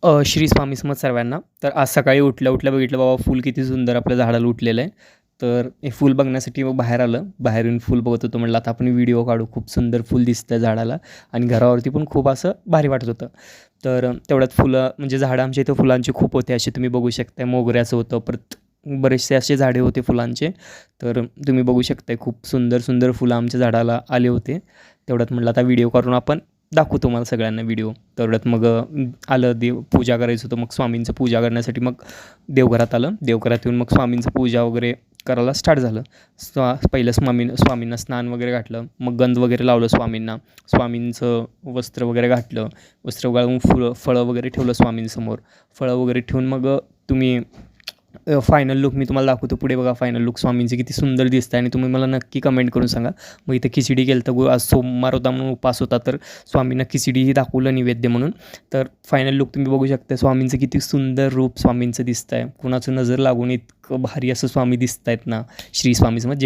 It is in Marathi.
श्री स्वामी समर्थ सर्वांना. तर आज सकाळी उठल्या बघितलं बाबा फूल किती सुंदर आपल्या झाडाला उठलेलं आहे. तर हे फूल बघण्यासाठी मग बाहेर आलं. बाहेरून फूल बघत होतो. म्हटलं आता आपण व्हिडिओ काढू. खूप सुंदर फूल दिसतं झाडाला आणि घरावरती पण खूप असं भारी वाटत होतं. तर तेवढ्यात फुलं म्हणजे झाडं आमच्या इथं फुलांची खूप होते. असे तुम्ही बघू शकता. मोगऱ्याचं होतं. परत बरेचसे असे झाडे होते फुलांचे. तर तुम्ही बघू शकताय खूप सुंदर फुलं आमच्या झाडाला आले होते. तेवढ्यात म्हटलं आता व्हिडिओ करून आपण दाखवू तुम्हाला सगळ्यांना व्हिडिओ. तेवढ्यात मग आलं पूजा करायचं होतं. मग स्वामींचं पूजा करण्यासाठी मग देवघरात आलं. देवघरात येऊन मग स्वामींचं पूजा वगैरे करायला स्टार्ट झालं. पहिलं स्वामींना स्नान वगैरे घातलं. मग गंध वगैरे लावलं स्वामींना. स्वामींचं वस्त्र वगैरे घातलं. वस्त्र घालून फळं वगैरे ठेवलं स्वामींसमोर. फळं वगैरे ठेवून मग तुम्ही फायनल लूक मी तुम्हाला दाखवतो. पुढे बघा फायनल लूक स्वामींचे किती सुंदर दिसतं आहे आणि तुम्ही मला नक्की कमेंट करून सांगा. मग इथं खिचडी केलं तर आज सोमवार होता म्हणून उपास होता, तर स्वामींना खिचडीही दाखवलं नैवेद्य म्हणून. तर फायनल लूक तुम्ही बघू शकता. स्वामींचं किती सुंदर रूप स्वामींचं दिसतं आहे. कुणाचं नजर लागून इतकं भारी असं स्वामी दिसत आहेत ना. श्री स्वामी समर्थ.